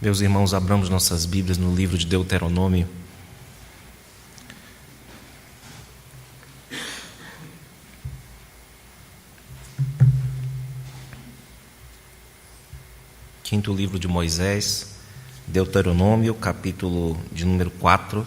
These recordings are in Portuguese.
Meus irmãos, abramos nossas Bíblias no livro de Deuteronômio. Quinto livro de Moisés, Deuteronômio, capítulo de número 4.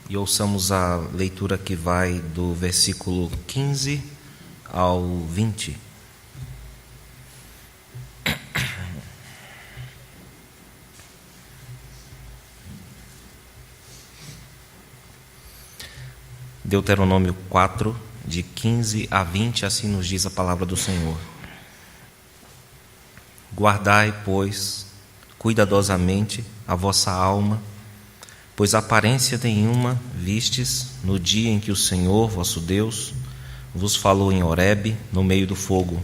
E ouçamos a leitura que vai do versículo 15 ao 20. Deuteronômio 4, de 15 a 20, assim nos diz a palavra do Senhor. Guardai, pois, cuidadosamente a vossa alma, pois aparência nenhuma vistes no dia em que o Senhor, vosso Deus, vos falou em Horebe, no meio do fogo,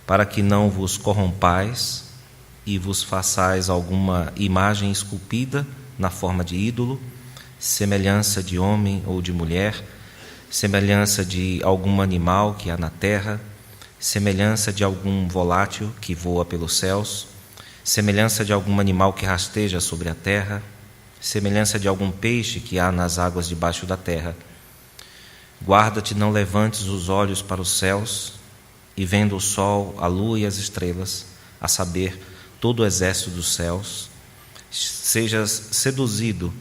para que não vos corrompais e vos façais alguma imagem esculpida na forma de ídolo, semelhança de homem ou de mulher, semelhança de algum animal que há na terra, semelhança de algum volátil que voa pelos céus, semelhança de algum animal que rasteja sobre a terra, semelhança de algum peixe que há nas águas debaixo da terra. Guarda-te, não levantes os olhos para os céus, e vendo o sol, a lua e as estrelas, a saber, todo o exército dos céus, sejas seduzido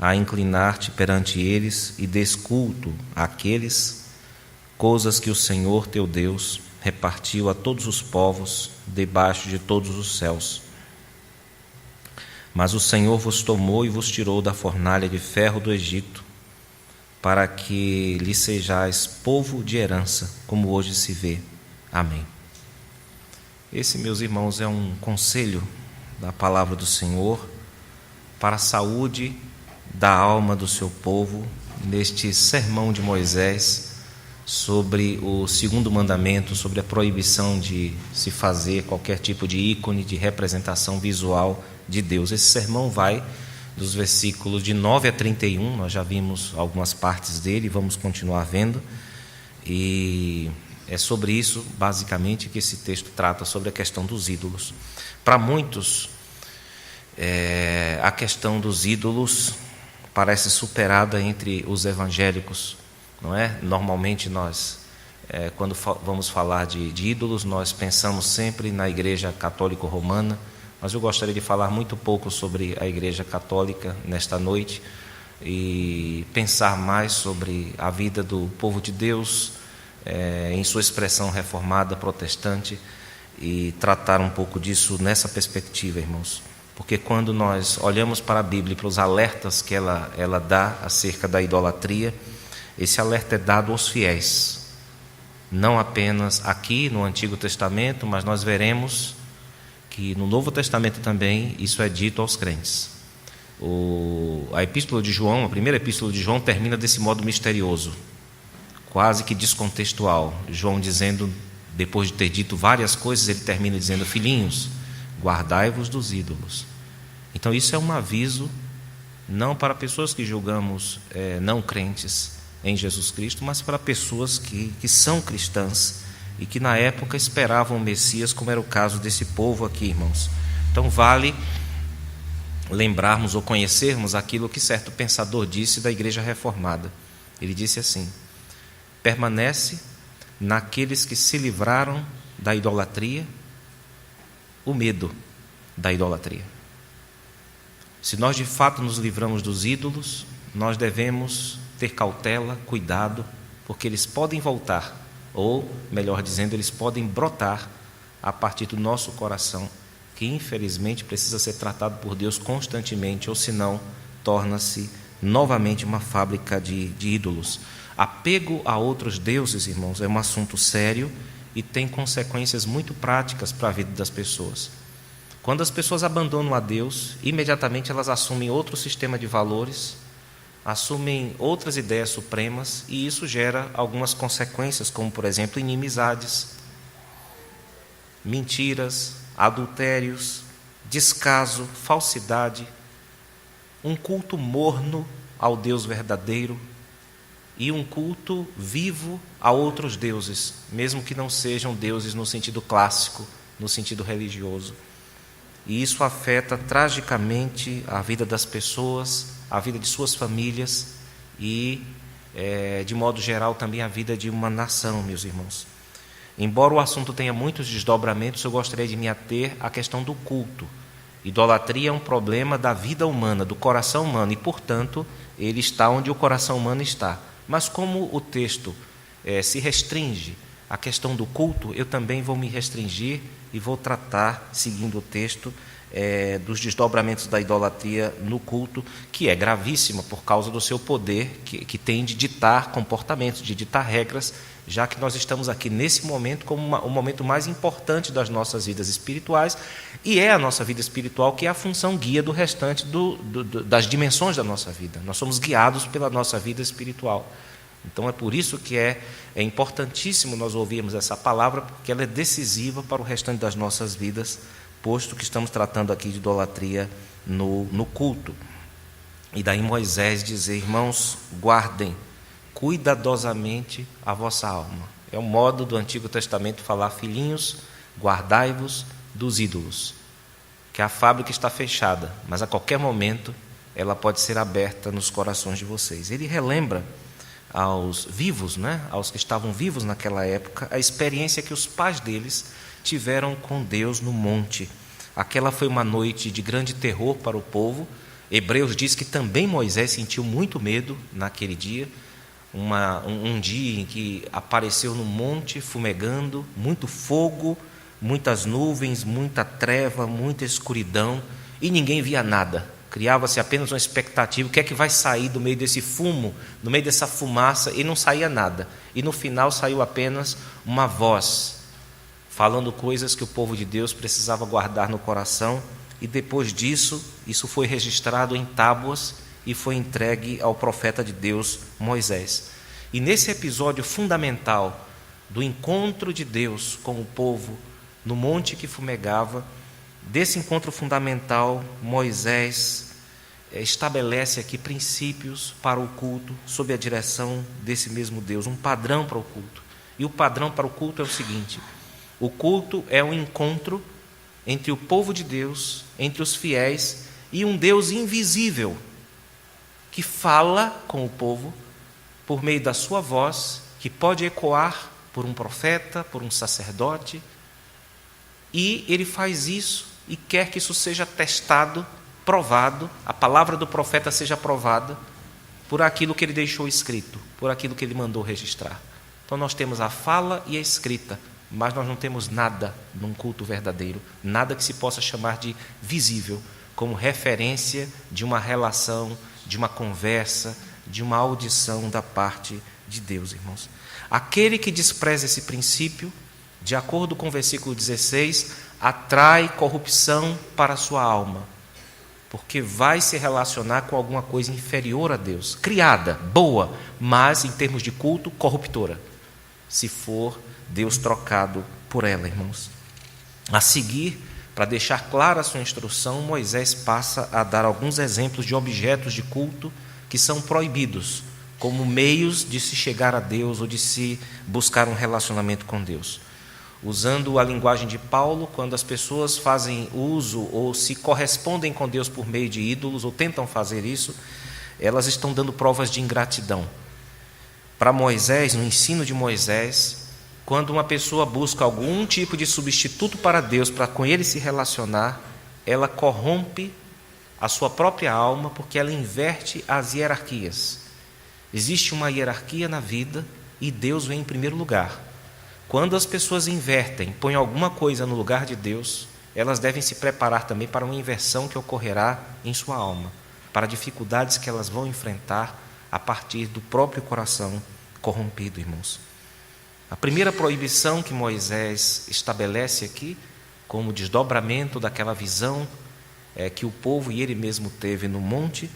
a inclinar-te perante eles e des culto àqueles, coisas que o Senhor teu Deus repartiu a todos os povos debaixo de todos os céus. Mas o Senhor vos tomou e vos tirou da fornalha de ferro do Egito, para que lhe sejais povo de herança, como hoje se vê. Amém. Esse, meus irmãos, é um conselho da palavra do Senhor para a saúde da alma do seu povo, neste sermão de Moisés sobre o segundo mandamento, sobre a proibição de se fazer qualquer tipo de ícone, de representação visual de Deus. Esse sermão vai dos versículos de 9 a 31, nós já vimos algumas partes dele, vamos continuar vendo, e é sobre isso, basicamente, que esse texto trata, sobre a questão dos ídolos. Para muitos, a questão dos ídolos parece superada entre os evangélicos, não é? Normalmente nós, quando vamos falar de ídolos, nós pensamos sempre na Igreja Católica Romana, mas eu gostaria de falar muito pouco sobre a Igreja Católica nesta noite e pensar mais sobre a vida do povo de Deus em sua expressão reformada, protestante, e tratar um pouco disso nessa perspectiva, irmãos. Porque quando nós olhamos para a Bíblia e para os alertas que ela dá acerca da idolatria, esse alerta é dado aos fiéis, não apenas aqui no Antigo Testamento, mas nós veremos que no Novo Testamento também isso é dito aos crentes. A Epístola de João, a primeira Epístola de João, termina desse modo misterioso, quase que descontextual. João dizendo, depois de ter dito várias coisas, ele termina dizendo: filhinhos, guardai-vos dos ídolos. Então isso é um aviso, não para pessoas que julgamos não crentes em Jesus Cristo, mas para pessoas que são cristãs e que na época esperavam o Messias, como era o caso desse povo aqui, irmãos. Então vale lembrarmos ou conhecermos aquilo que certo pensador disse da Igreja Reformada. Ele disse assim: permanece naqueles que se livraram da idolatria o medo da idolatria. Se nós de fato nos livramos dos ídolos, nós devemos ter cautela, cuidado, porque eles podem voltar, ou, melhor dizendo, eles podem brotar a partir do nosso coração, que infelizmente precisa ser tratado por Deus constantemente, ou senão torna-se novamente uma fábrica de ídolos. Apego a outros deuses, irmãos, é um assunto sério e tem consequências muito práticas para a vida das pessoas. Quando as pessoas abandonam a Deus, imediatamente elas assumem outro sistema de valores, assumem outras ideias supremas, e isso gera algumas consequências, como, por exemplo, inimizades, mentiras, adultérios, descaso, falsidade, um culto morno ao Deus verdadeiro e um culto vivo a outros deuses, mesmo que não sejam deuses no sentido clássico, no sentido religioso. E isso afeta tragicamente a vida das pessoas, a vida de suas famílias e, de modo geral, também a vida de uma nação, meus irmãos. Embora o assunto tenha muitos desdobramentos, eu gostaria de me ater à questão do culto. Idolatria é um problema da vida humana, do coração humano, e, portanto, ele está onde o coração humano está. Mas como o texto se restringe à questão do culto, eu também vou me restringir e vou tratar, seguindo o texto, dos desdobramentos da idolatria no culto, que é gravíssima por causa do seu poder, que tem de ditar comportamentos, de ditar regras, já que nós estamos aqui nesse momento como o momento mais importante das nossas vidas espirituais, e é a nossa vida espiritual que é a função guia do restante das dimensões da nossa vida. Nós somos guiados pela nossa vida espiritual. Então é por isso que é importantíssimo nós ouvirmos essa palavra, porque ela é decisiva para o restante das nossas vidas, posto que estamos tratando aqui de idolatria no culto. E daí Moisés dizer: irmãos, guardem cuidadosamente a vossa alma. É o modo do Antigo Testamento falar: filhinhos, guardai-vos dos ídolos, que a fábrica está fechada, mas a qualquer momento ela pode ser aberta nos corações de vocês. Ele relembra aos vivos, aos que estavam vivos naquela época, a experiência que os pais deles tiveram com Deus no monte. Aquela foi uma noite de grande terror para o povo. Hebreus diz que também Moisés sentiu muito medo naquele dia, um dia em que apareceu no monte fumegando, muito fogo, muitas nuvens, muita treva, muita escuridão, e ninguém via nada. Criava-se apenas uma expectativa: o que é que vai sair do meio desse fumo, no meio dessa fumaça? E não saía nada. E no final saiu apenas uma voz, falando coisas que o povo de Deus precisava guardar no coração. E depois disso, isso foi registrado em tábuas e foi entregue ao profeta de Deus, Moisés. E nesse episódio fundamental do encontro de Deus com o povo no monte que fumegava, desse encontro fundamental, Moisés estabelece aqui princípios para o culto sob a direção desse mesmo Deus, um padrão para o culto. E o padrão para o culto é o seguinte: o culto é um encontro entre o povo de Deus, entre os fiéis, e um Deus invisível, que fala com o povo por meio da sua voz, que pode ecoar por um profeta, por um sacerdote, e ele faz isso e quer que isso seja testado, provado, a palavra do profeta seja provada por aquilo que ele deixou escrito, por aquilo que ele mandou registrar. Então nós temos a fala e a escrita, mas nós não temos nada num culto verdadeiro, nada que se possa chamar de visível, como referência de uma relação, de uma conversa, de uma audição da parte de Deus, irmãos. Aquele que despreza esse princípio, de acordo com o versículo 16, atrai corrupção para a sua alma, porque vai se relacionar com alguma coisa inferior a Deus, criada, boa, mas em termos de culto, corruptora, se for Deus trocado por ela, irmãos. A seguir, para deixar clara a sua instrução, Moisés passa a dar alguns exemplos de objetos de culto que são proibidos, como meios de se chegar a Deus ou de se buscar um relacionamento com Deus. Usando a linguagem de Paulo, quando as pessoas fazem uso ou se correspondem com Deus por meio de ídolos, ou tentam fazer isso, elas estão dando provas de ingratidão. Para Moisés, no ensino de Moisés, quando uma pessoa busca algum tipo de substituto para Deus, para com ele se relacionar, ela corrompe a sua própria alma, porque ela inverte as hierarquias. Existe uma hierarquia na vida e Deus vem em primeiro lugar. Quando as pessoas invertem, põem alguma coisa no lugar de Deus, elas devem se preparar também para uma inversão que ocorrerá em sua alma, para dificuldades que elas vão enfrentar a partir do próprio coração corrompido, irmãos. A primeira proibição que Moisés estabelece aqui, como desdobramento daquela visão que o povo e ele mesmo teve no monte,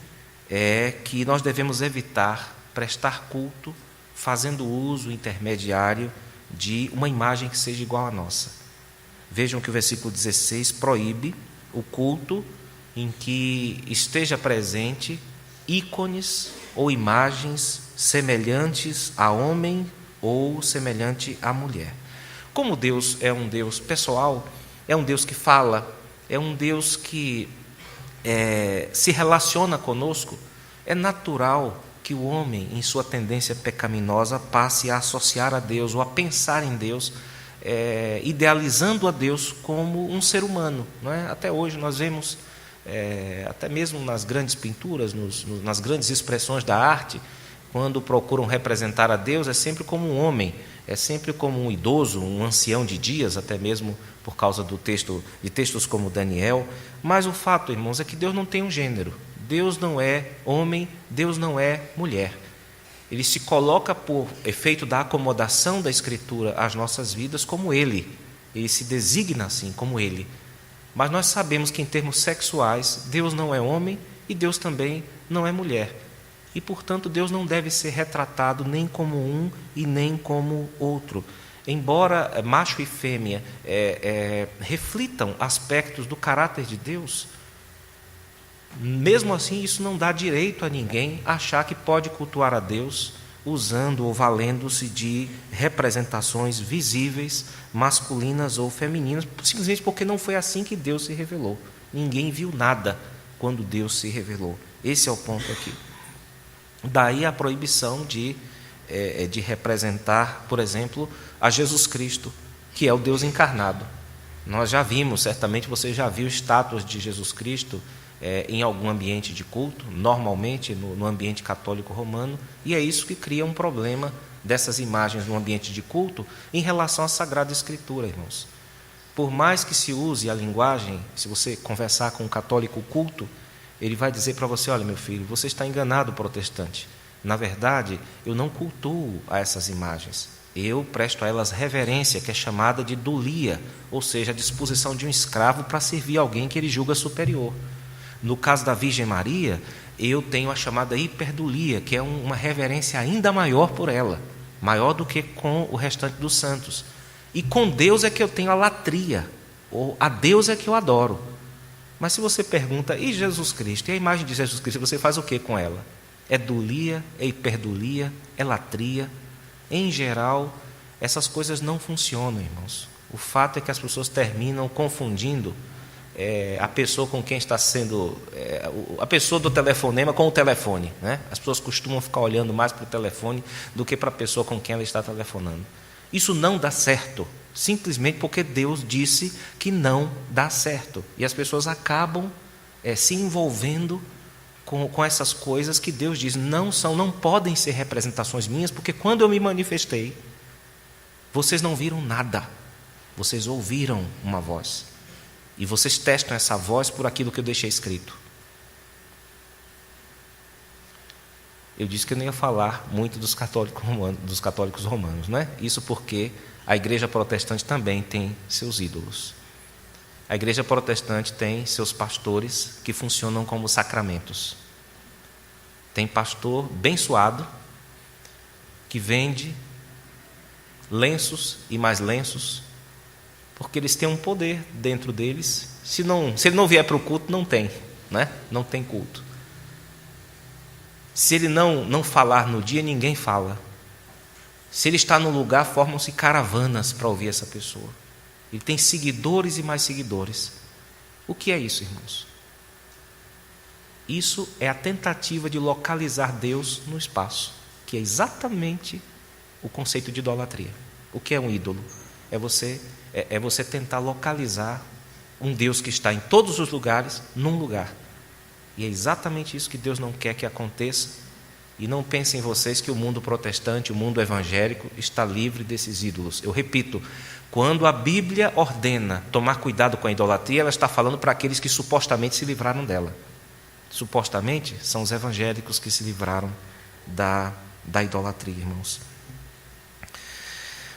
é que nós devemos evitar prestar culto fazendo uso intermediário de uma imagem que seja igual à nossa. Vejam que o versículo 16 proíbe o culto em que esteja presente ícones ou imagens semelhantes a homem ou semelhante à mulher. Como Deus é um Deus pessoal, é um Deus que fala, é um Deus que se relaciona conosco, é natural que o homem, em sua tendência pecaminosa, passe a associar a Deus ou a pensar em Deus, idealizando a Deus como um ser humano. Não é? Até hoje nós vemos, até mesmo nas grandes pinturas, nas grandes expressões da arte, quando procuram representar a Deus, é sempre como um homem, é sempre como um idoso, um ancião de dias, até mesmo por causa de textos como Daniel. Mas o fato, irmãos, é que Deus não tem um gênero. Deus não é homem, Deus não é mulher. Ele se coloca, por efeito da acomodação da Escritura às nossas vidas, como Ele. Ele se designa assim, como Ele. Mas nós sabemos que, em termos sexuais, Deus não é homem e Deus também não é mulher. E, portanto, Deus não deve ser retratado nem como um e nem como outro. Embora macho e fêmea reflitam aspectos do caráter de Deus, mesmo assim isso não dá direito a ninguém achar que pode cultuar a Deus usando ou valendo-se de representações visíveis, masculinas ou femininas, simplesmente porque não foi assim que Deus se revelou. Ninguém viu nada quando Deus se revelou. Esse é o ponto aqui. Daí a proibição de representar, por exemplo, a Jesus Cristo, que é o Deus encarnado. Nós já vimos, certamente você já viu estátuas de Jesus Cristo em algum ambiente de culto, normalmente no ambiente católico romano, e é isso que cria um problema dessas imagens no ambiente de culto em relação à Sagrada Escritura, irmãos. Por mais que se use a linguagem, se você conversar com um católico culto, ele vai dizer para você: olha, meu filho, você está enganado, protestante. Na verdade, eu não cultuo a essas imagens. Eu presto a elas reverência, que é chamada de dulia, ou seja, a disposição de um escravo para servir alguém que ele julga superior. No caso da Virgem Maria, eu tenho a chamada hiperdulia, que é uma reverência ainda maior por ela, maior do que com o restante dos santos. E com Deus é que eu tenho a latria, ou a Deus é que eu adoro. Mas se você pergunta, e Jesus Cristo? E a imagem de Jesus Cristo, você faz o que com ela? É dulia, é hiperdulia, é latria? Em geral, essas coisas não funcionam, irmãos. O fato é que as pessoas terminam confundindo a pessoa com quem está sendo... a pessoa do telefonema com o telefone, né? As pessoas costumam ficar olhando mais para o telefone do que para a pessoa com quem ela está telefonando. Isso não dá certo, simplesmente porque Deus disse que não dá certo. E as pessoas acabam se envolvendo com essas coisas que Deus diz não podem ser representações minhas, porque quando eu me manifestei, vocês não viram nada, vocês ouviram uma voz. E vocês testam essa voz por aquilo que eu deixei escrito. Eu disse que eu não ia falar muito dos católicos romanos, né? Isso porque a igreja protestante também tem seus ídolos. A igreja protestante tem seus pastores que funcionam como sacramentos. Tem pastor bem suado que vende lenços e mais lenços, porque eles têm um poder dentro deles. Se ele não vier para o culto, não tem, né? Não tem culto. Se ele não falar no dia, ninguém fala. Se ele está no lugar, formam-se caravanas para ouvir essa pessoa. Ele tem seguidores e mais seguidores. O que é isso, irmãos? Isso é a tentativa de localizar Deus no espaço, que é exatamente o conceito de idolatria. O que é um ídolo? É você tentar localizar um Deus que está em todos os lugares, num lugar. E é exatamente isso que Deus não quer que aconteça. E não pensem vocês que o mundo protestante, o mundo evangélico, está livre desses ídolos. Eu repito, quando a Bíblia ordena tomar cuidado com a idolatria, ela está falando para aqueles que supostamente se livraram dela. Supostamente são os evangélicos que se livraram da idolatria, irmãos.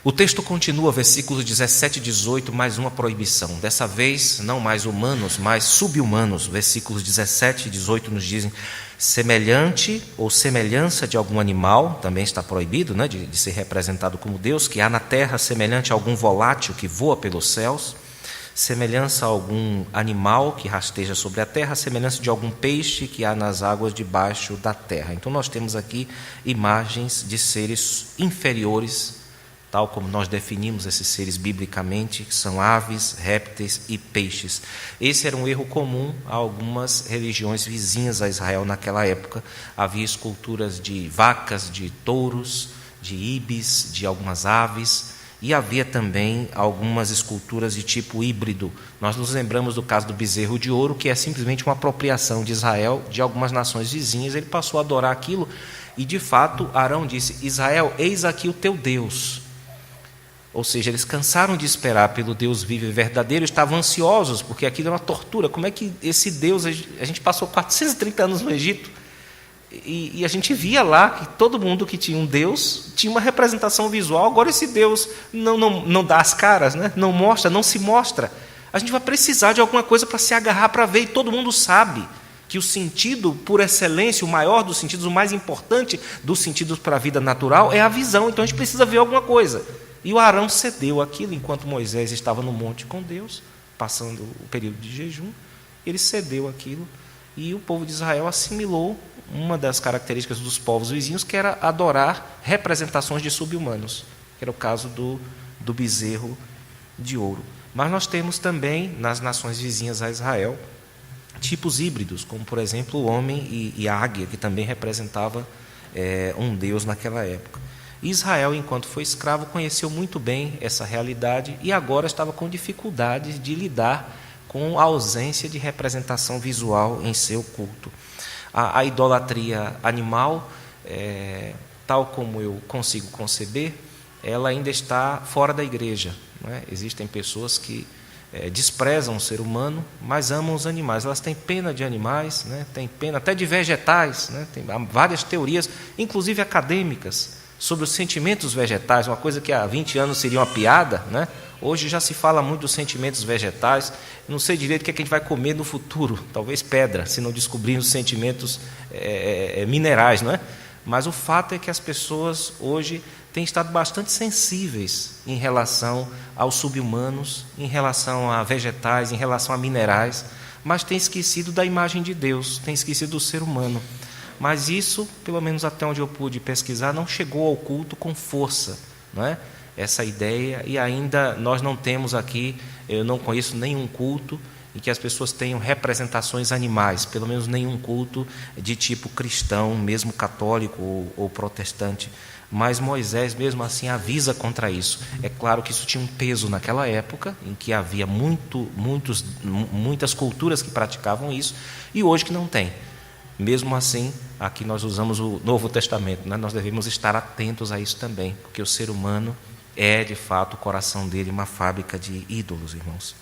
O texto continua, versículos 17 e 18, mais uma proibição. Dessa vez, não mais humanos, mas subhumanos. Versículos 17 e 18 nos dizem: semelhante ou semelhança de algum animal, também está proibido, né, de ser representado como Deus, que há na terra, semelhante a algum volátil que voa pelos céus, semelhança a algum animal que rasteja sobre a terra, semelhança de algum peixe que há nas águas debaixo da terra. Então nós temos aqui imagens de seres inferiores, tal como nós definimos esses seres biblicamente, que são aves, répteis e peixes. Esse era um erro comum a algumas religiões vizinhas a Israel naquela época. Havia esculturas de vacas, de touros, de ibis, de algumas aves, e havia também algumas esculturas de tipo híbrido. Nós nos lembramos do caso do bezerro de ouro, que é simplesmente uma apropriação de Israel de algumas nações vizinhas. Ele passou a adorar aquilo e, de fato, Arão disse: Israel, eis aqui o teu Deus. Ou seja, eles cansaram de esperar pelo Deus vivo e verdadeiro, estavam ansiosos, porque aquilo era uma tortura. Como é que esse Deus... A gente passou 430 anos no Egito, e a gente via lá que todo mundo que tinha um Deus tinha uma representação visual. Agora esse Deus não dá as caras, né? Não mostra, não se mostra. A gente vai precisar de alguma coisa para se agarrar para ver, e todo mundo sabe que o sentido por excelência, o maior dos sentidos, o mais importante dos sentidos para a vida natural é a visão. Então a gente precisa ver alguma coisa. E o Arão cedeu aquilo enquanto Moisés estava no monte com Deus, passando o período de jejum. Ele cedeu aquilo e o povo de Israel assimilou uma das características dos povos vizinhos, que era adorar representações de sub-humanos, que era o caso do bezerro de ouro. Mas nós temos também, nas nações vizinhas a Israel, tipos híbridos, como, por exemplo, o homem e a águia, que também representava um deus naquela época. Israel, enquanto foi escravo, conheceu muito bem essa realidade e agora estava com dificuldades de lidar com a ausência de representação visual em seu culto. A idolatria animal, tal como eu consigo conceber, ela ainda está fora da igreja, não é? Existem pessoas que desprezam o ser humano, mas amam os animais. Elas têm pena de animais, né? Têm pena até de vegetais, né? Tem várias teorias, inclusive acadêmicas, sobre os sentimentos vegetais, uma coisa que há 20 anos seria uma piada, né? Hoje já se fala muito dos sentimentos vegetais. Não sei direito o que a gente vai comer no futuro, talvez pedra, se não descobrirmos sentimentos minerais, não é? Mas o fato é que as pessoas hoje têm estado bastante sensíveis em relação aos sub-humanos, em relação a vegetais, em relação a minerais, mas têm esquecido da imagem de Deus, têm esquecido do ser humano. Mas isso, pelo menos até onde eu pude pesquisar, não chegou ao culto com força, não é? Essa ideia, e ainda nós não temos aqui, eu não conheço nenhum culto em que as pessoas tenham representações animais, pelo menos nenhum culto de tipo cristão, mesmo católico ou protestante. Mas Moisés, mesmo assim, avisa contra isso. É claro que isso tinha um peso naquela época, em que havia muitas culturas que praticavam isso, e hoje que não tem. Mesmo assim, aqui nós usamos o Novo Testamento, né? Nós devemos estar atentos a isso também, porque o ser humano é, de fato, o coração dele uma fábrica de ídolos, irmãos.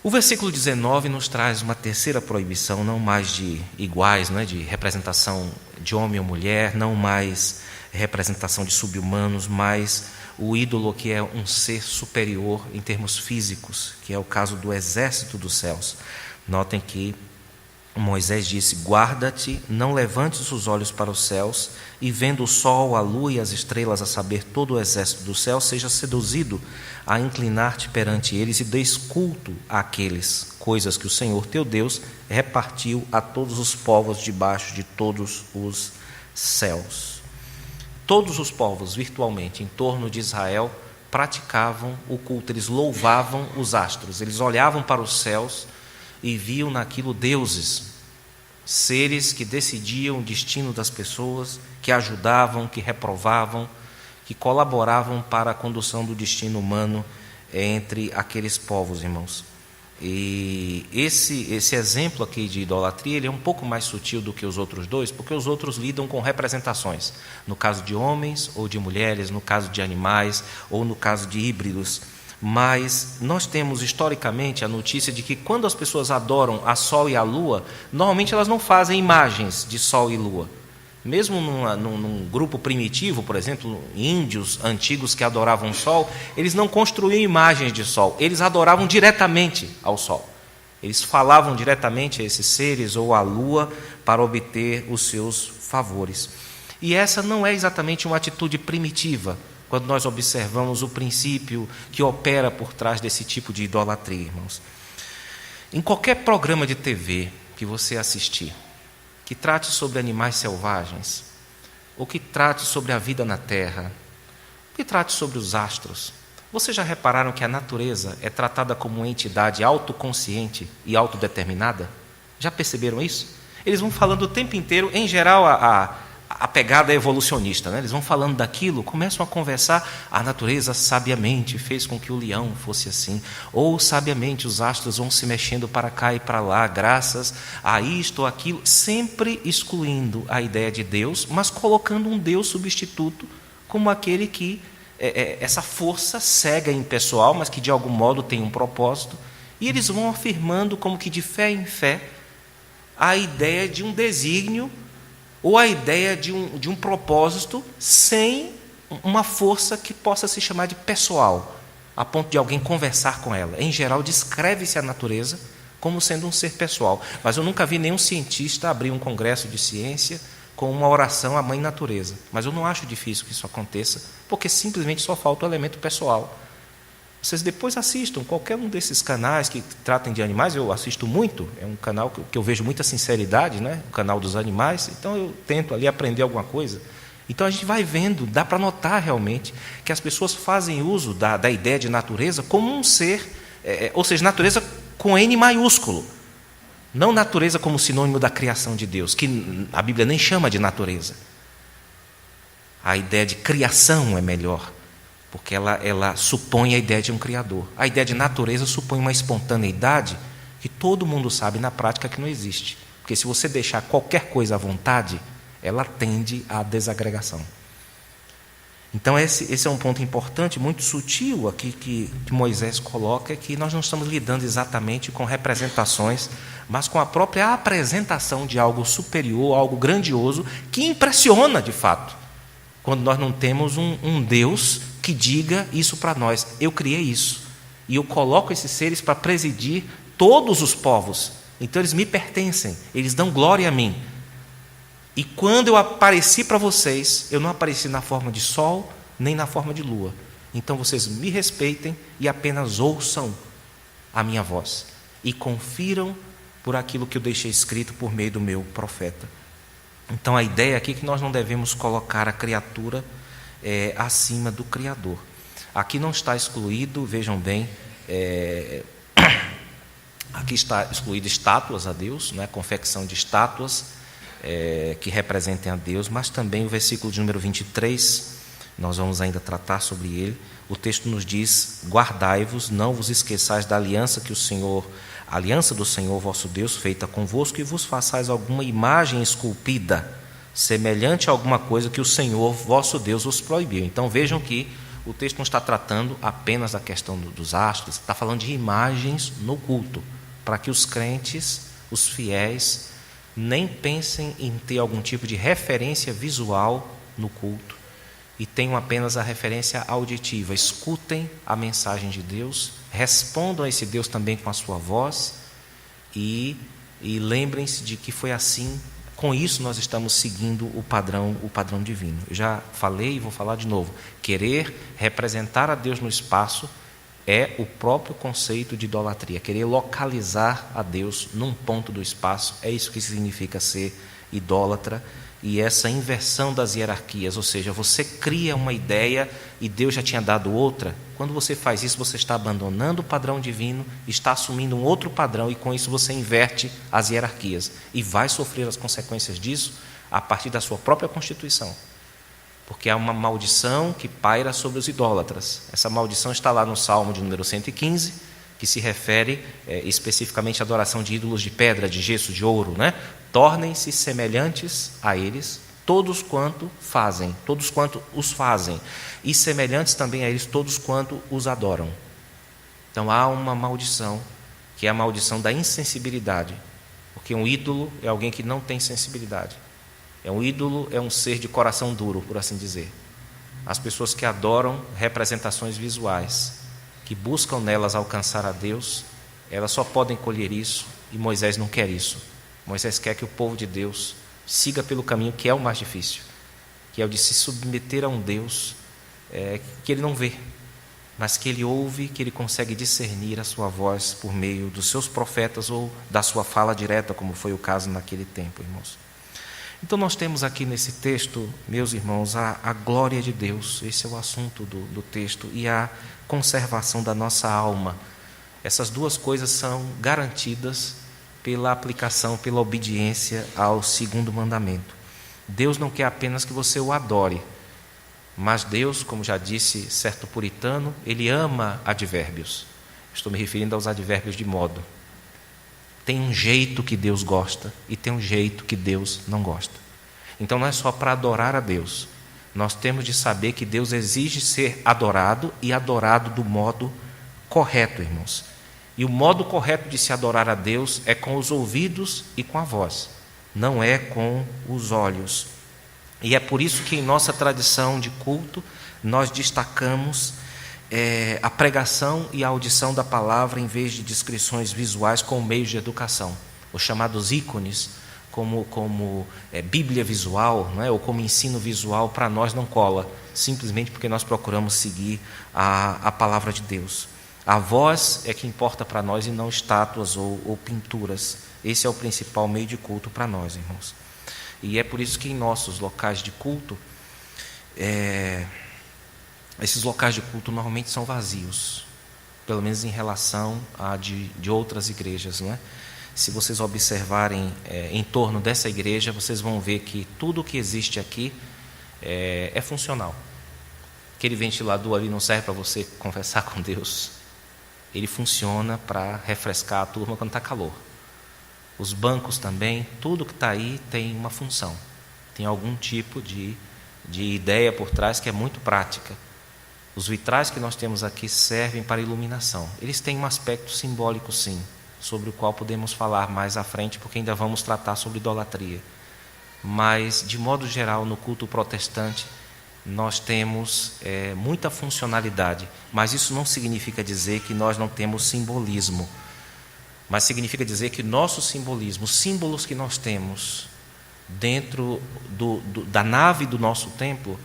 O versículo 19 nos traz uma terceira proibição, não mais de iguais, né? De representação de homem ou mulher, não mais representação de sub-humanos, mas o ídolo que é um ser superior em termos físicos, que é o caso do exército dos céus. Notem que Moisés disse: guarda-te, não levantes os olhos para os céus, e vendo o sol, a lua e as estrelas, a saber, todo o exército do céu, seja seduzido a inclinar-te perante eles e deis culto àqueles, coisas que o Senhor teu Deus repartiu a todos os povos debaixo de todos os céus. Todos os povos, virtualmente, em torno de Israel, praticavam o culto, eles louvavam os astros, eles olhavam para os céus e viam naquilo deuses, seres que decidiam o destino das pessoas, que ajudavam, que reprovavam, que colaboravam para a condução do destino humano entre aqueles povos, irmãos. E esse exemplo aqui de idolatria, ele é um pouco mais sutil do que os outros dois, porque os outros lidam com representações, no caso de homens ou de mulheres, no caso de animais ou no caso de híbridos. Mas nós temos historicamente a notícia de que quando as pessoas adoram a sol e a lua, normalmente elas não fazem imagens de sol e lua. Mesmo num grupo primitivo, por exemplo, índios antigos que adoravam o sol, eles não construíam imagens de sol, eles adoravam diretamente ao sol. Eles falavam diretamente a esses seres ou à lua para obter os seus favores. E essa não é exatamente uma atitude primitiva, quando nós observamos o princípio que opera por trás desse tipo de idolatria, irmãos. Em qualquer programa de TV que você assistir, que trate sobre animais selvagens, ou que trate sobre a vida na terra, ou que trate sobre os astros, vocês já repararam que a natureza é tratada como uma entidade autoconsciente e autodeterminada? Já perceberam isso? Eles vão falando o tempo inteiro, em geral a pegada é evolucionista, né? Eles vão falando daquilo, começam a conversar, a natureza sabiamente fez com que o leão fosse assim, ou sabiamente os astros vão se mexendo para cá e para lá, graças a isto ou aquilo, sempre excluindo a ideia de Deus, mas colocando um Deus substituto como aquele que essa força cega e impessoal, mas que de algum modo tem um propósito, e eles vão afirmando como que de fé em fé a ideia de um desígnio ou a ideia de um propósito sem uma força que possa se chamar de pessoal, a ponto de alguém conversar com ela. Em geral, descreve-se a natureza como sendo um ser pessoal, mas eu nunca vi nenhum cientista abrir um congresso de ciência com uma oração à Mãe Natureza. Mas eu não acho difícil que isso aconteça, porque simplesmente só falta o elemento pessoal. Vocês depois assistam qualquer um desses canais que tratem de animais, eu assisto muito, é um canal que eu vejo muita sinceridade, né? O canal dos animais, então eu tento ali aprender alguma coisa. Então a gente vai vendo, dá para notar realmente que as pessoas fazem uso da ideia de natureza como um ser, ou seja, natureza com N maiúsculo, não natureza como sinônimo da criação de Deus, que a Bíblia nem chama de natureza. A ideia de criação é melhor, porque ela supõe a ideia de um Criador. A ideia de natureza supõe uma espontaneidade que todo mundo sabe na prática que não existe. Porque se você deixar qualquer coisa à vontade, ela tende à desagregação. Então esse é um ponto importante, muito sutil aqui que Moisés coloca, é que nós não estamos lidando exatamente com representações, mas com a própria apresentação de algo superior, algo grandioso, que impressiona de fato, quando nós não temos um Deus que diga isso para nós. Eu criei isso, e eu coloco esses seres para presidir todos os povos, então eles me pertencem, eles dão glória a mim. E quando eu apareci para vocês, eu não apareci na forma de sol, nem na forma de lua. Então vocês me respeitem e apenas ouçam a minha voz. E confiram por aquilo que eu deixei escrito por meio do meu profeta. Então a ideia aqui é que nós não devemos colocar a criatura acima do Criador. Aqui não está excluído, vejam bem, aqui está excluído estátuas a Deus, né, confecção de estátuas, que representem a Deus, mas também o versículo de número 23, nós vamos ainda tratar sobre ele. O texto nos diz: guardai-vos, não vos esqueçais da aliança que a aliança do Senhor vosso Deus feita convosco, e vos façais alguma imagem esculpida, semelhante a alguma coisa que o Senhor vosso Deus vos proibiu. Então vejam que o texto não está tratando apenas da questão dos astros, está falando de imagens no culto, para que os crentes, os fiéis, nem pensem em ter algum tipo de referência visual no culto e tenham apenas a referência auditiva. Escutem a mensagem de Deus, respondam a esse Deus também com a sua voz e lembrem-se de que foi assim. Com isso nós estamos seguindo o padrão divino. Eu já falei e vou falar de novo. Querer representar a Deus no espaço é o próprio conceito de idolatria. Querer localizar a Deus num ponto do espaço, é isso que significa ser idólatra. E essa inversão das hierarquias, ou seja, você cria uma ideia e Deus já tinha dado outra. Quando você faz isso, você está abandonando o padrão divino, está assumindo um outro padrão, e com isso você inverte as hierarquias e vai sofrer as consequências disso a partir da sua própria constituição. Porque há uma maldição que paira sobre os idólatras. Essa maldição está lá no Salmo de número 115, que se refere especificamente à adoração de ídolos de pedra, de gesso, de ouro, né? Tornem-se semelhantes a eles todos quanto os fazem, e semelhantes também a eles todos quanto os adoram. Então há uma maldição, que é a maldição da insensibilidade, porque um ídolo é alguém que não tem sensibilidade. Um ídolo é um ser de coração duro, por assim dizer. As pessoas que adoram representações visuais, que buscam nelas alcançar a Deus, elas só podem colher isso, e Moisés não quer isso. Moisés quer que o povo de Deus siga pelo caminho que é o mais difícil, que é o de se submeter a um Deus que ele não vê, mas que ele ouve, que ele consegue discernir a sua voz por meio dos seus profetas ou da sua fala direta, como foi o caso naquele tempo, irmãos. Então nós temos aqui nesse texto, meus irmãos, a glória de Deus, esse é o assunto do texto, e a conservação da nossa alma. Essas duas coisas são garantidas pela aplicação, pela obediência ao segundo mandamento. Deus não quer apenas que você o adore, mas Deus, como já disse certo puritano, ele ama advérbios. Estou me referindo aos advérbios de modo. Tem um jeito que Deus gosta e tem um jeito que Deus não gosta. Então não é só para adorar a Deus. Nós temos de saber que Deus exige ser adorado e adorado do modo correto, irmãos. E o modo correto de se adorar a Deus é com os ouvidos e com a voz, não é com os olhos. E é por isso que em nossa tradição de culto nós destacamos a pregação e a audição da palavra em vez de descrições visuais como meios de educação, os chamados ícones, como Bíblia visual, não é? Ou como ensino visual, para nós não cola, simplesmente porque nós procuramos seguir a palavra de Deus. A voz é que importa para nós e não estátuas ou pinturas. Esse é o principal meio de culto para nós, irmãos. E é por isso que em nossos locais de culto, esses locais de culto normalmente são vazios, pelo menos em relação a de outras igrejas, não é? Se vocês observarem em torno dessa igreja, vocês vão ver que tudo que existe aqui é funcional. Aquele ventilador ali não serve para você conversar com Deus. Ele funciona para refrescar a turma quando está calor. Os bancos também, tudo que está aí tem uma função. Tem algum tipo de ideia por trás que é muito prática. Os vitrais que nós temos aqui servem para iluminação. Eles têm um aspecto simbólico, sim, sobre o qual podemos falar mais à frente, porque ainda vamos tratar sobre idolatria. Mas, de modo geral, no culto protestante, nós temos muita funcionalidade. Mas isso não significa dizer que nós não temos simbolismo. Mas significa dizer que nosso simbolismo, os símbolos que nós temos dentro da nave do nosso templo,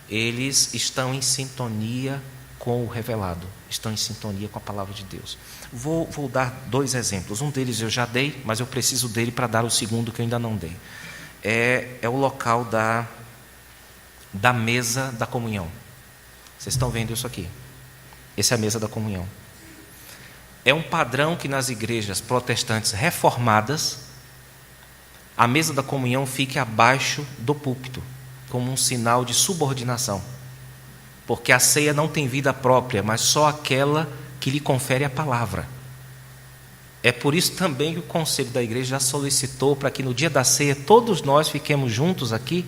eles estão em sintonia com o revelado, estão em sintonia com a palavra de Deus. Vou dar 2 exemplos. Um deles eu já dei, mas eu preciso dele para dar o segundo que eu ainda não dei. É o local da mesa da comunhão. Vocês estão vendo isso aqui? Essa é a mesa da comunhão. É um padrão que nas igrejas protestantes reformadas, a mesa da comunhão fique abaixo do púlpito, como um sinal de subordinação. Porque a ceia não tem vida própria, mas só aquela que lhe confere a palavra. É por isso também que o conselho da igreja já solicitou para que no dia da ceia todos nós fiquemos juntos aqui,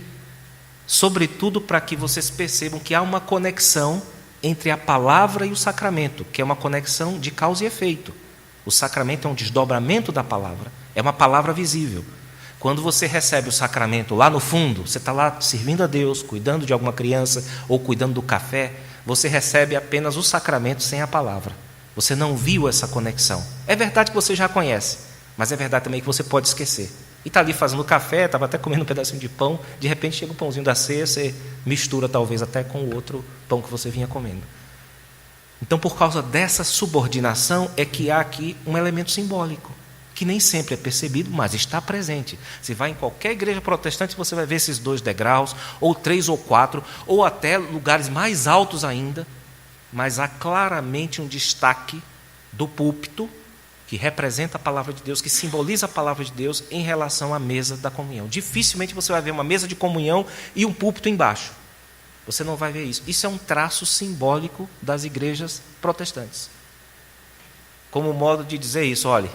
sobretudo para que vocês percebam que há uma conexão entre a palavra e o sacramento, que é uma conexão de causa e efeito. O sacramento é um desdobramento da palavra, é uma palavra visível. Quando você recebe o sacramento lá no fundo, você está lá servindo a Deus, cuidando de alguma criança ou cuidando do café, você recebe apenas o sacramento sem a palavra. Você não viu essa conexão. É verdade que você já conhece, mas é verdade também que você pode esquecer. E está ali fazendo café, estava até comendo um pedacinho de pão, de repente chega o pãozinho da ceia, você mistura talvez até com o outro pão que você vinha comendo. Então, por causa dessa subordinação, é que há aqui um elemento simbólico, que nem sempre é percebido, mas está presente. Você vai em qualquer igreja protestante, você vai ver esses 2 degraus, ou 3 ou 4, ou até lugares mais altos ainda, mas há claramente um destaque do púlpito, que representa a palavra de Deus, que simboliza a palavra de Deus em relação à mesa da comunhão. Dificilmente você vai ver uma mesa de comunhão e um púlpito embaixo. Você não vai ver isso. Isso é um traço simbólico das igrejas protestantes. Como modo de dizer isso, olhe,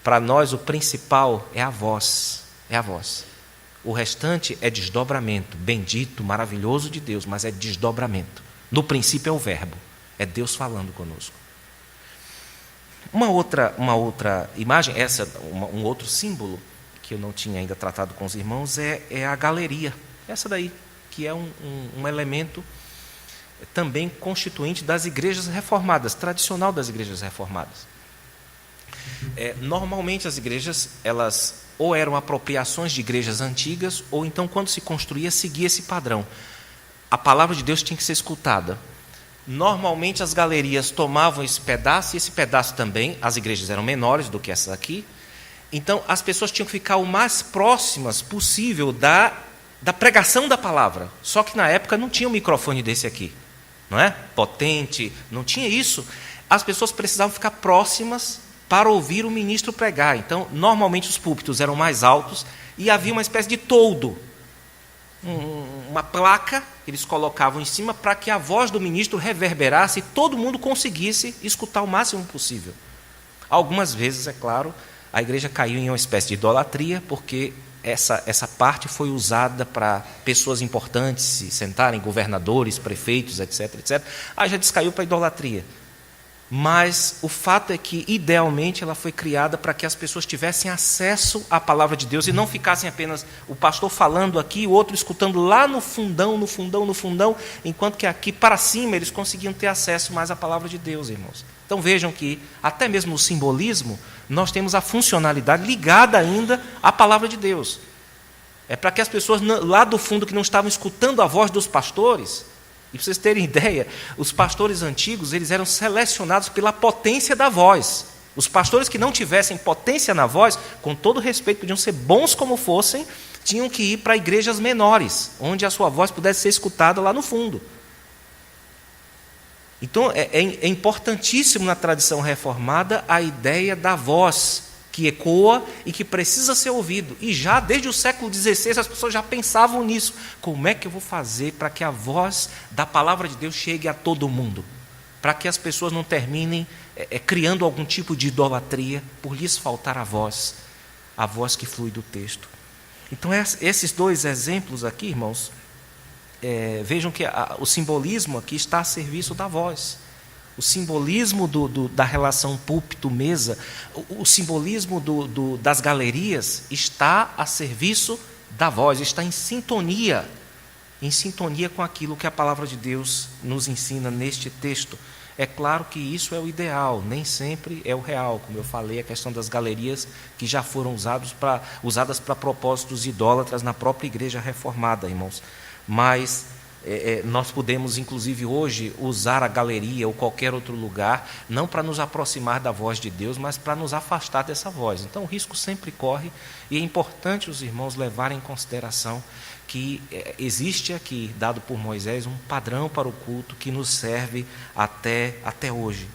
para nós o principal é a voz. É a voz. O restante é desdobramento. Bendito, maravilhoso de Deus, mas é desdobramento. No princípio é o verbo. É Deus falando conosco. Uma outra imagem, um outro símbolo que eu não tinha ainda tratado com os irmãos é a galeria. Essa daí, que é um elemento também constituinte das igrejas reformadas, tradicional das igrejas reformadas. Normalmente as igrejas, elas ou eram apropriações de igrejas antigas, ou então quando se construía, seguia esse padrão. a palavra de Deus tinha que ser escutada. Normalmente as galerias tomavam esse pedaço, e esse pedaço também, as igrejas eram menores do que essa aqui, então as pessoas tinham que ficar o mais próximas possível da pregação da palavra. Só que na época não tinha um microfone desse aqui, não é? Potente, não tinha isso. As pessoas precisavam ficar próximas para ouvir o ministro pregar. Então, normalmente os púlpitos eram mais altos e havia uma espécie de toldo, uma placa que eles colocavam em cima para que a voz do ministro reverberasse e todo mundo conseguisse escutar o máximo possível. Algumas vezes, é claro, a igreja caiu em uma espécie de idolatria, porque essa parte foi usada para pessoas importantes se sentarem, governadores, prefeitos, etc, etc. Aí já descaiu para a idolatria. Mas o fato é que, idealmente, ela foi criada para que as pessoas tivessem acesso à palavra de Deus e não ficassem apenas o pastor falando aqui e o outro escutando lá no fundão, enquanto que aqui para cima eles conseguiam ter acesso mais à palavra de Deus, irmãos. Então vejam que, até mesmo no simbolismo, nós temos a funcionalidade ligada ainda à palavra de Deus. É para que as pessoas lá do fundo que não estavam escutando a voz dos pastores. E para vocês terem ideia, os pastores antigos, eles eram selecionados pela potência da voz. Os pastores que não tivessem potência na voz, com todo respeito, podiam ser bons como fossem, tinham que ir para igrejas menores, onde a sua voz pudesse ser escutada lá no fundo. Então, é importantíssimo na tradição reformada a ideia da voz, que ecoa e que precisa ser ouvido. E já desde o século XVI as pessoas já pensavam nisso. Como é que eu vou fazer para que a voz da palavra de Deus chegue a todo mundo? Para que as pessoas não terminem criando algum tipo de idolatria por lhes faltar a voz que flui do texto. Então esses dois exemplos aqui, irmãos, vejam que o simbolismo aqui está a serviço da voz. O simbolismo da relação púlpito-mesa, o simbolismo das galerias está a serviço da voz, está em sintonia com aquilo que a palavra de Deus nos ensina neste texto. É claro que isso é o ideal, nem sempre é o real. Como eu falei, a questão das galerias que já foram usadas para propósitos idólatras na própria igreja reformada, irmãos. Mas nós podemos, inclusive, hoje, usar a galeria ou qualquer outro lugar, não para nos aproximar da voz de Deus, mas para nos afastar dessa voz. Então, o risco sempre corre, e é importante os irmãos levarem em consideração que existe aqui, dado por Moisés, um padrão para o culto que nos serve até hoje.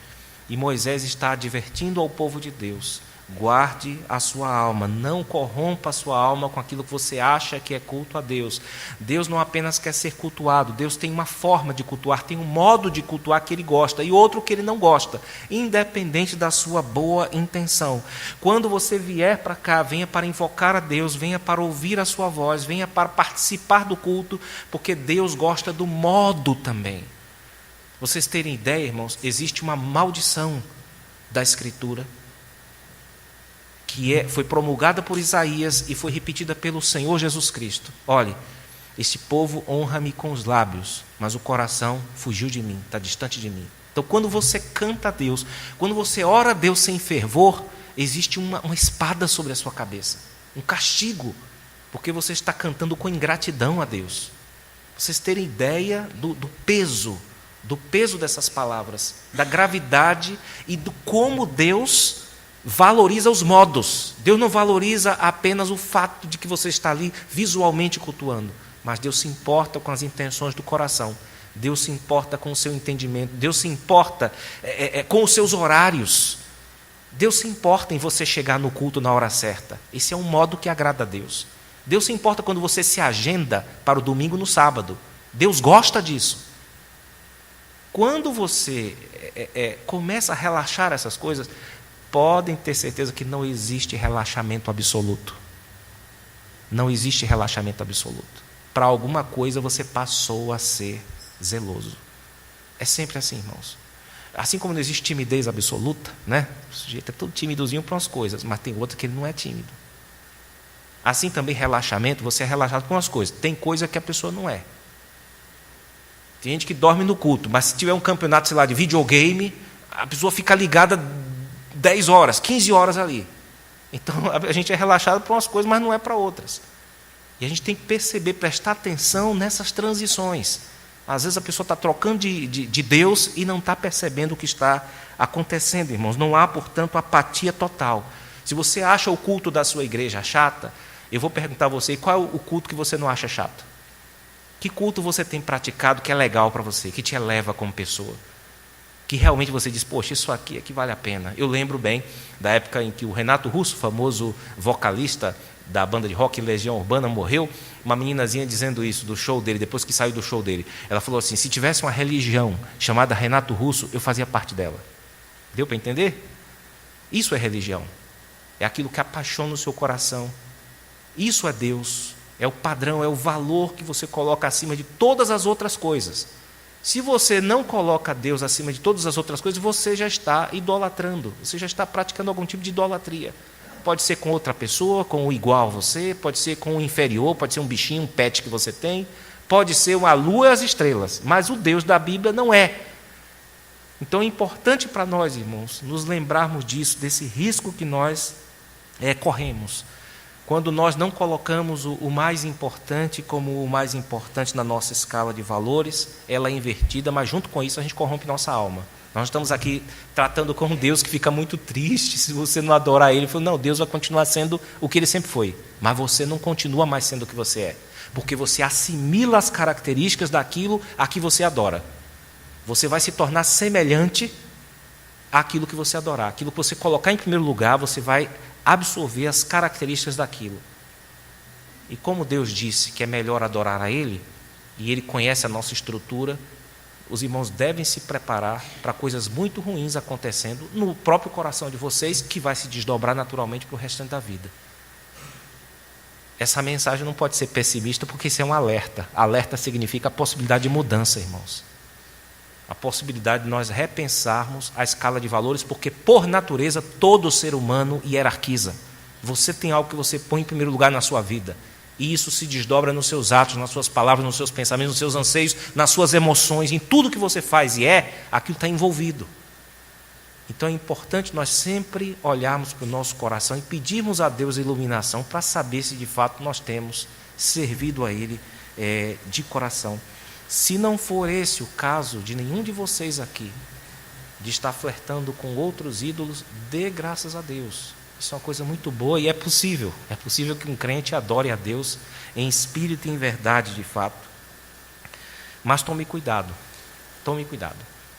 E Moisés está advertindo ao povo de Deus: guarde a sua alma, não corrompa a sua alma com aquilo que você acha que é culto a Deus. Deus não apenas quer ser cultuado, Deus tem uma forma de cultuar, tem um modo de cultuar que Ele gosta e outro que Ele não gosta, independente da sua boa intenção. Quando você vier para cá, venha para invocar a Deus, venha para ouvir a sua voz, venha para participar do culto, porque Deus gosta do modo também. Vocês terem ideia, irmãos, existe uma maldição da Escritura, que foi promulgada por Isaías e foi repetida pelo Senhor Jesus Cristo. Olhe, este povo honra-me com os lábios, mas o coração fugiu de mim, está distante de mim. Então, quando você canta a Deus, quando você ora a Deus sem fervor, existe uma espada sobre a sua cabeça, um castigo, porque você está cantando com ingratidão a Deus. Vocês terem ideia do peso dessas palavras, da gravidade e do como Deus valoriza os modos. Deus não valoriza apenas o fato de que você está ali visualmente cultuando, mas Deus se importa com as intenções do coração. Deus se importa com o seu entendimento. Deus se importa com os seus horários. Deus se importa em você chegar no culto na hora certa. Esse é um modo que agrada a Deus. Deus se importa quando você se agenda para o domingo no sábado. Deus gosta disso. Quando você começa a relaxar essas coisas, podem ter certeza que não existe relaxamento absoluto. Não existe relaxamento absoluto. Para alguma coisa você passou a ser zeloso. É sempre assim, irmãos. Assim como não existe timidez absoluta, né? O sujeito é todo timidozinho para umas coisas, mas tem outro que ele não é tímido. Assim também relaxamento, você é relaxado com umas coisas. Tem coisa que a pessoa não é. Tem gente que dorme no culto, mas se tiver um campeonato, sei lá, de videogame, a pessoa fica ligada 10 horas, 15 horas ali. Então a gente é relaxado para umas coisas, mas não é para outras. E a gente tem que perceber, prestar atenção nessas transições. Às vezes a pessoa está trocando de Deus e não está percebendo o que está acontecendo, irmãos. Não há, portanto, apatia total. Se você acha o culto da sua igreja chata, eu vou perguntar a você, qual é o culto que você não acha chato? Que culto você tem praticado que é legal para você, que te eleva como pessoa? Que realmente você diz, poxa, isso aqui é que vale a pena. Eu lembro bem da época em que o Renato Russo, famoso vocalista da banda de rock Legião Urbana, morreu, uma meninazinha dizendo isso do show dele, depois que saiu do show dele. Ela falou assim, se tivesse uma religião chamada Renato Russo, eu fazia parte dela. Deu para entender? Isso é religião. É aquilo que apaixona o seu coração. Isso é Deus. É o padrão, é o valor que você coloca acima de todas as outras coisas. Se você não coloca Deus acima de todas as outras coisas, você já está idolatrando, você já está praticando algum tipo de idolatria. Pode ser com outra pessoa, com o igual a você, pode ser com o inferior, pode ser um bichinho, um pet que você tem, pode ser a lua e as estrelas, mas o Deus da Bíblia não é. Então é importante para nós, irmãos, nos lembrarmos disso, desse risco que nós corremos. Quando nós não colocamos o mais importante como o mais importante na nossa escala de valores, ela é invertida, mas junto com isso a gente corrompe nossa alma. Nós estamos aqui tratando com um Deus que fica muito triste se você não adorar Ele. Ele falou, não, Deus vai continuar sendo o que Ele sempre foi, mas você não continua mais sendo o que você é, porque você assimila as características daquilo a que você adora. Você vai se tornar semelhante àquilo que você adorar. Aquilo que você colocar em primeiro lugar, você vai absorver as características daquilo. E como Deus disse que é melhor adorar a Ele, e Ele conhece a nossa estrutura, os irmãos devem se preparar para coisas muito ruins acontecendo no próprio coração de vocês, que vai se desdobrar naturalmente para o restante da vida. Essa mensagem não pode ser pessimista, porque isso é um alerta. Alerta significa a possibilidade de mudança, irmãos. A possibilidade de nós repensarmos a escala de valores, porque, por natureza, todo ser humano hierarquiza. Você tem algo que você põe em primeiro lugar na sua vida, e isso se desdobra nos seus atos, nas suas palavras, nos seus pensamentos, nos seus anseios, nas suas emoções, em tudo que você faz e aquilo está envolvido. Então é importante nós sempre olharmos para o nosso coração e pedirmos a Deus iluminação para saber se de fato nós temos servido a Ele de coração. Se não for esse o caso de nenhum de vocês aqui, de estar flertando com outros ídolos, dê graças a Deus. Isso é uma coisa muito boa e é possível. É possível que um crente adore a Deus em espírito e em verdade, de fato. Mas tome cuidado. Tome cuidado.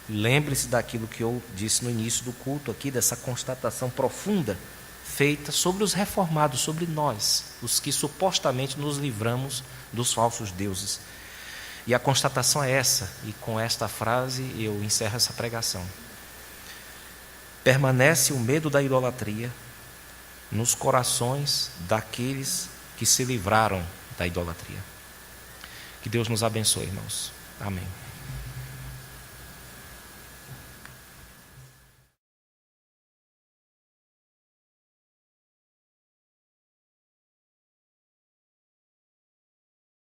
Lembre-se daquilo que eu disse no início do culto aqui, dessa constatação profunda feita sobre os reformados, sobre nós, os que supostamente nos livramos dos falsos deuses. E a constatação é essa, e com esta frase eu encerro essa pregação. Permanece o medo da idolatria nos corações daqueles que se livraram da idolatria. Que Deus nos abençoe, irmãos. Amém.